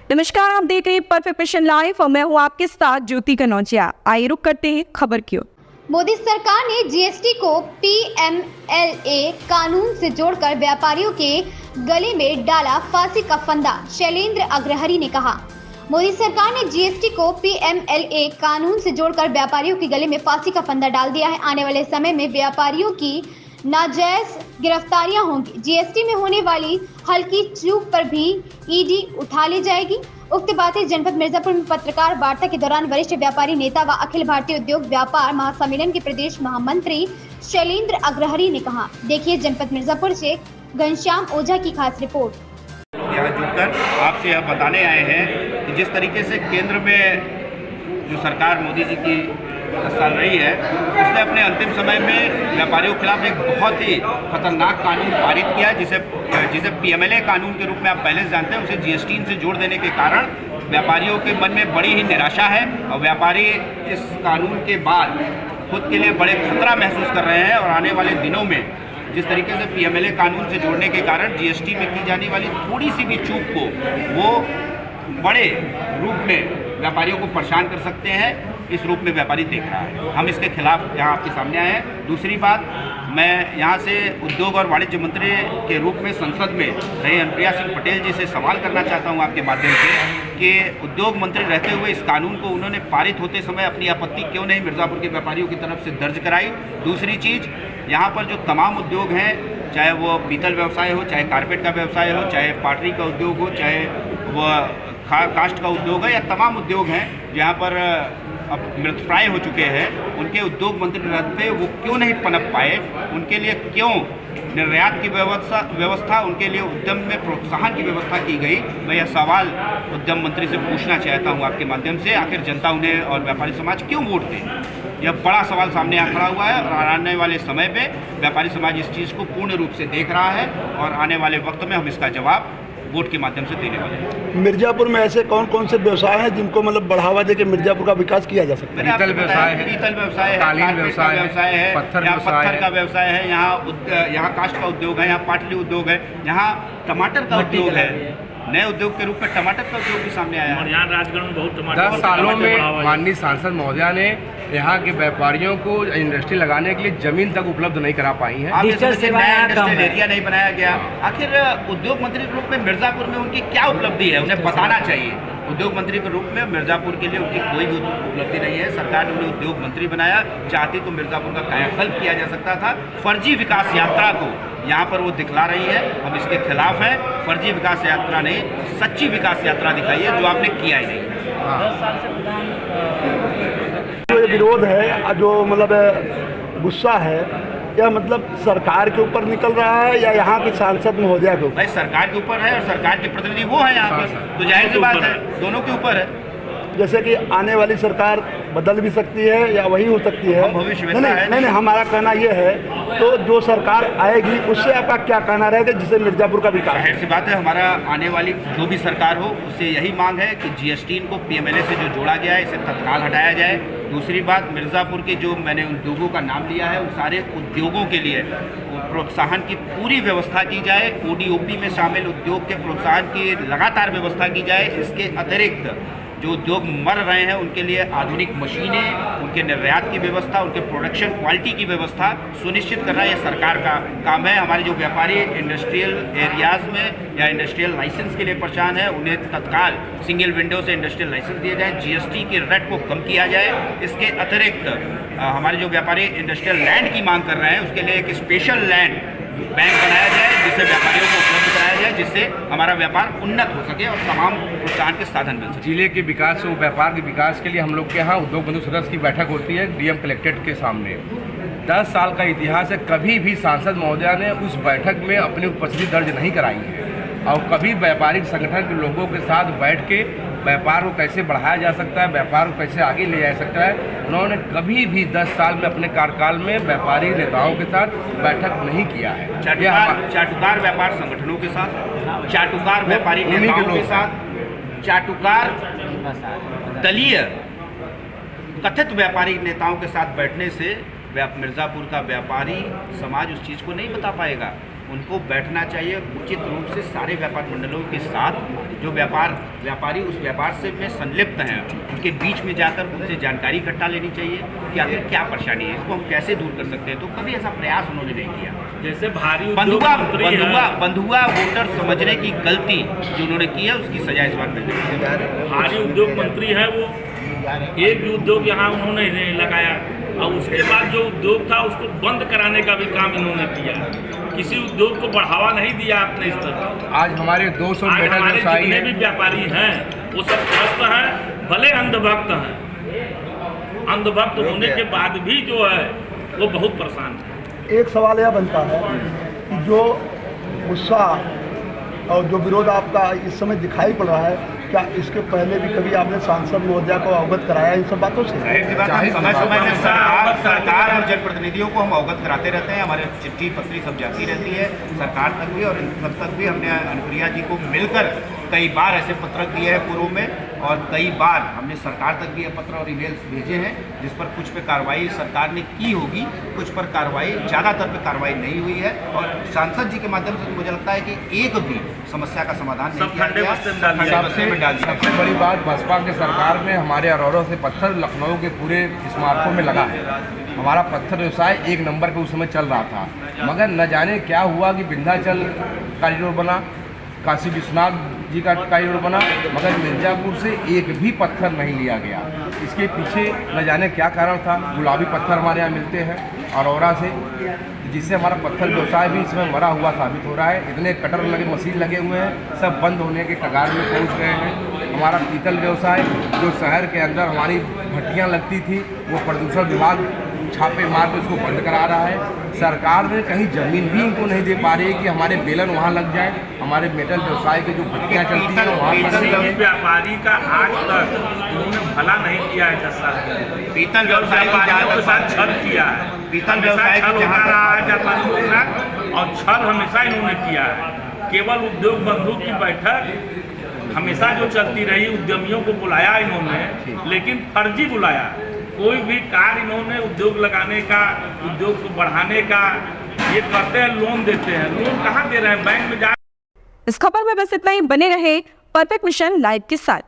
नमस्कार, आप देख रहे हैं परफेक्ट मिशन लाइव और मैं हूं आपके साथ ज्योति कनौजिया। आइए रुक करते हैं खबर की ओर। मोदी सरकार ने जीएसटी को पीएमएलए कानून से जोड़कर व्यापारियों के गले में डाला फांसी का फंदा, शैलेंद्र अग्रहरी ने कहा। मोदी सरकार ने जीएसटी को पीएमएलए कानून से जोड़कर व्यापारियों के गले में फांसी का फंदा डाल दिया है। आने वाले समय में व्यापारियों की नाजायज गिरफ्तारियां होंगी। जीएसटी में होने वाली हल्की चूक पर भी ईडी उठा ली जाएगी। उक्त बातें जनपद मिर्जापुर में पत्रकार वार्ता के दौरान वरिष्ठ व्यापारी नेता व अखिल भारतीय उद्योग व्यापार महासम्मेलन के प्रदेश महामंत्री शैलेंद्र अग्रहरी ने कहा। देखिए जनपद मिर्जापुर से घनश्याम ओझा की खास रिपोर्ट। यहाँ जुटकर आपसे यह बताने आए हैं कि जिस तरीके से केंद्र में जो सरकार मोदी जी की 10 साल रही है, उसने अपने अंतिम समय में व्यापारियों के खिलाफ एक बहुत ही खतरनाक कानून पारित किया, जिसे पीएमएलए कानून के रूप में आप पहले से जानते हैं। उसे जीएसटी से जोड़ देने के कारण व्यापारियों के मन में बड़ी ही निराशा है और व्यापारी इस कानून के बाद खुद के लिए बड़े खतरा महसूस कर रहे हैं। और आने वाले दिनों में जिस तरीके से पीएमएलए कानून से जोड़ने के कारण जीएसटी में की जाने वाली थोड़ी सी भी चूक को वो बड़े रूप में व्यापारियों को परेशान कर सकते हैं, इस रूप में व्यापारी देख रहा है। हम इसके खिलाफ यहाँ आपके सामने आए हैं। दूसरी बात, मैं यहाँ से उद्योग और वाणिज्य मंत्री के रूप में संसद में रहे अनुप्रिया सिंह पटेल जी से सवाल करना चाहता हूँ आपके माध्यम से कि उद्योग मंत्री रहते हुए इस कानून को उन्होंने पारित होते समय अपनी आपत्ति क्यों नहीं मिर्ज़ापुर के व्यापारियों की तरफ से दर्ज कराई। दूसरी चीज़, यहाँ पर जो तमाम उद्योग हैं, चाहे वो पीतल व्यवसाय हो, चाहे कारपेट का व्यवसाय हो, चाहे पाटरी का उद्योग हो, चाहे वह कास्ट का उद्योग है, या तमाम उद्योग हैं जहाँ पर अब मृतप्राय हो चुके हैं, उनके उद्योग मंत्री रथ पे वो क्यों नहीं पनप पाए? उनके लिए क्यों निर्यात की व्यवस्था उनके लिए उद्यम में प्रोत्साहन की व्यवस्था की गई? मैं यह सवाल उद्यम मंत्री से पूछना चाहता हूं आपके माध्यम से। आखिर जनता उन्हें और व्यापारी समाज क्यों वोट दे? यह बड़ा सवाल सामने आ खड़ा हुआ है और आने वाले समय पे व्यापारी समाज इस चीज़ को पूर्ण रूप से देख रहा है और आने वाले वक्त में हम इसका जवाब वोट के माध्यम से देने वाले हैं। मिर्जापुर में ऐसे कौन कौन से व्यवसाय हैं जिनको मतलब बढ़ावा देके मिर्जापुर का विकास किया जा सकता है? पीतल व्यवसाय है, कालीन व्यवसाय है, पत्थर का व्यवसाय है, यहाँ कास्ट का उद्योग है, यहाँ पाटली उद्योग है, यहाँ टमाटर का उद्योग है। नए उद्योग के रूप में टमाटर का उद्योग भी सामने आया है। यहाँ राजगढ़ में बहुत टमाटर 10 सालों में माननीय सांसद महोदया ने यहाँ के व्यापारियों को इंडस्ट्री लगाने के लिए जमीन तक उपलब्ध नहीं करा पाई है। नया इंडस्ट्रियल एरिया नहीं बनाया गया। आखिर उद्योग मंत्री के रूप में मिर्जापुर में उनकी क्या उपलब्धि है, उन्हें बताना चाहिए। उद्योग मंत्री के रूप में मिर्जापुर के लिए उनकी कोई भी उपलब्धि नहीं है। सरकार ने उन्हें उद्योग मंत्री बनाया, चाहती तो मिर्जापुर का कायाकल्प किया जा सकता था। फर्जी विकास यात्रा को यहाँ पर वो दिखला रही है, हम इसके खिलाफ हैं। फर्जी विकास यात्रा नहीं, सच्ची विकास यात्रा दिखाई है, जो आपने किया ही नहीं। जो ये विरोध है, जो मतलब गुस्सा है, या मतलब सरकार के ऊपर निकल रहा है या यहाँ के सांसद महोदया के ऊपर? भाई सरकार के ऊपर है और सरकार के प्रतिनिधि वो है यहाँ पर, तो जाहिर सी बात है दोनों के ऊपर है। जैसे कि आने वाली सरकार बदल भी सकती है या वही हो सकती है। नहीं, हमारा कहना ये है, तो जो सरकार आएगी उससे आपका क्या कहना रहेगा जिससे मिर्जापुर का विकास? जाहिर सी बात है, हमारा आने वाली जो भी सरकार हो उससे यही मांग है कि जीएसटी को पीएमएलए से जो जोड़ा गया है इसे तत्काल हटाया जाए। दूसरी बात, मिर्जापुर के जो मैंने उद्योगों का नाम लिया है, उन सारे उद्योगों के लिए प्रोत्साहन की पूरी व्यवस्था की जाए। ओडीओपी में शामिल उद्योग के प्रोत्साहन की लगातार व्यवस्था की जाए। इसके अतिरिक्त जो उद्योग मर रहे हैं उनके लिए आधुनिक मशीनें, उनके निर्यात की व्यवस्था, उनके प्रोडक्शन क्वालिटी की व्यवस्था सुनिश्चित करना यह सरकार का काम है। हमारे जो व्यापारी इंडस्ट्रियल एरियाज़ में या इंडस्ट्रियल लाइसेंस के लिए परेशान है, उन्हें तत्काल सिंगल विंडो से इंडस्ट्रियल लाइसेंस दिए जाए, जीएसटी के रेट को कम किया जाए। इसके अतिरिक्त हमारे जो व्यापारी इंडस्ट्रियल लैंड की मांग कर रहे हैं उसके लिए एक स्पेशल लैंड बैंक बनाया जाए, जिससे व्यापारियों को उपलब्ध कराया जाए, जिससे हमारा व्यापार उन्नत हो सके और तमाम प्रोत्साहन के साधन मिल सके। जिले के विकास और व्यापार के विकास के लिए हम लोग के यहाँ उद्योग बंधु सदस्य की बैठक होती है डीएम कलेक्ट्रेट के सामने। 10 साल का इतिहास है, कभी भी सांसद महोदया ने उस बैठक में अपनी उपस्थिति दर्ज नहीं कराई है और कभी व्यापारिक संगठन के लोगों के साथ बैठ के व्यापार को कैसे बढ़ाया जा सकता है, व्यापार को कैसे आगे ले जा सकता है, उन्होंने कभी भी 10 साल में अपने कार्यकाल में व्यापारी नेताओं के साथ बैठक नहीं किया है। चाटुकार व्यापार संगठनों के साथ, चाटुकार व्यापारी नेताओं के साथ, चाटुकार दलीय कथित व्यापारी नेताओं के साथ बैठने से मिर्जापुर का व्यापारी समाज उस चीज़ को नहीं बता पाएगा। उनको बैठना चाहिए उचित रूप से सारे व्यापार मंडलों के साथ, जो व्यापारी उस व्यापार से में संलिप्त हैं उनके बीच में जाकर उनसे जानकारी इकट्ठा लेनी चाहिए कि आखिर क्या परेशानी है, इसको हम कैसे दूर कर सकते हैं। तो कभी ऐसा प्रयास उन्होंने नहीं किया। जैसे भारी बंधुआ वोटर समझने की गलती जो उन्होंने की है उसकी सजा इस बार मिलने चाहिए। भारी उद्योग मंत्री है वो, एक भी उद्योग यहाँ उन्होंने नहीं लगाया और उसके बाद जो उद्योग था उसको बंद कराने का भी काम इन्होंने किया। किसी उद्योग को बढ़ावा नहीं दिया अपने स्तर पर। आज हमारे 200 आज मेटल हमारे व्यवसायी जितने हैं, भी व्यापारी हैं वो सब त्रस्त हैं, भले अंधभक्त हैं, अंधभक्त होने के बाद भी जो है वो बहुत परेशान है। एक सवाल यह बनता है कि जो गुस्सा और जो विरोध आपका इस समय दिखाई पड़ रहा है, क्या इसके पहले भी कभी आपने सांसद महोदया को अवगत कराया इन सब बातों से? जाहिर सी बात है, समय समय में सरकार और जनप्रतिनिधियों को हम अवगत कराते रहते हैं। हमारे चिट्ठी पत्री सब जाती रहती है सरकार तक भी, और इन सब तक भी हमने अनुप्रिया जी को मिलकर कई बार ऐसे पत्रक दिए हैं पूर्व में, और कई बार हमने सरकार तक भी ये पत्र और ईमेल्स भेजे हैं जिस पर कुछ पे कार्रवाई सरकार ने की होगी, कुछ पर कार्रवाई, ज़्यादातर पे कार्रवाई नहीं हुई है। और सांसद जी के माध्यम से मुझे लगता है कि एक भी समस्या का समाधान नहीं किया गया, बस्ते में डाल दिया। सबसे बड़ी बात बसपा के सरकार में हमारे अरौरा से पत्थर लखनऊ के पूरे स्मारकों में लगा है। हमारा पत्थर व्यवसाय 1 नंबर पे उस समय चल रहा था, मगर न जाने क्या हुआ कि विंध्याचल कॉरिडोर बना, काशी विश्वनाथ जी का कॉरिडोर बना, मगर मिर्जापुर से एक भी पत्थर नहीं लिया गया। इसके पीछे न जाने क्या कारण था। गुलाबी पत्थर हमारे यहाँ मिलते हैं अरौरा से, जिससे हमारा पत्थर व्यवसाय भी इसमें मरा हुआ साबित हो रहा है। इतने कटर लगे, मशीन लगे हुए हैं, सब बंद होने के कगार में पहुंच गए हैं। हमारा पीतल व्यवसाय जो शहर के अंदर हमारी भट्टियां लगती थी, वो प्रदूषण विभाग छापे मार के उसको बंद करा रहा है। सरकार ने कहीं ज़मीन भी इनको नहीं दे पा रही है कि हमारे बेलन वहाँ लग जाए, हमारे मेटल व्यवसाय के जो भट्टियाँ चलती हैं वहाँ पर। व्यापारी का आज तक उन्होंने भला नहीं किया है 10 साल में। पीतल व्यवसाय के साथ छल किया है, पीतल व्यवसाय छल होता रहा है व्यापारियों के साथ, और छल हमेशा इन्होंने किया है। केवल उद्योग बंधु की बैठक हमेशा जो चलती रही, उद्यमियों को बुलाया इन्होंने, लेकिन फर्जी बुलाया। कोई भी कार्य इन्होंने उद्योग लगाने का, उद्योग को बढ़ाने का, ये करते हैं, लोन देते हैं। लोन कहाँ दे रहे हैं? बैंक में जा। इस खबर में बस इतना ही। बने रहे परफेक्ट मिशन लाइव के साथ।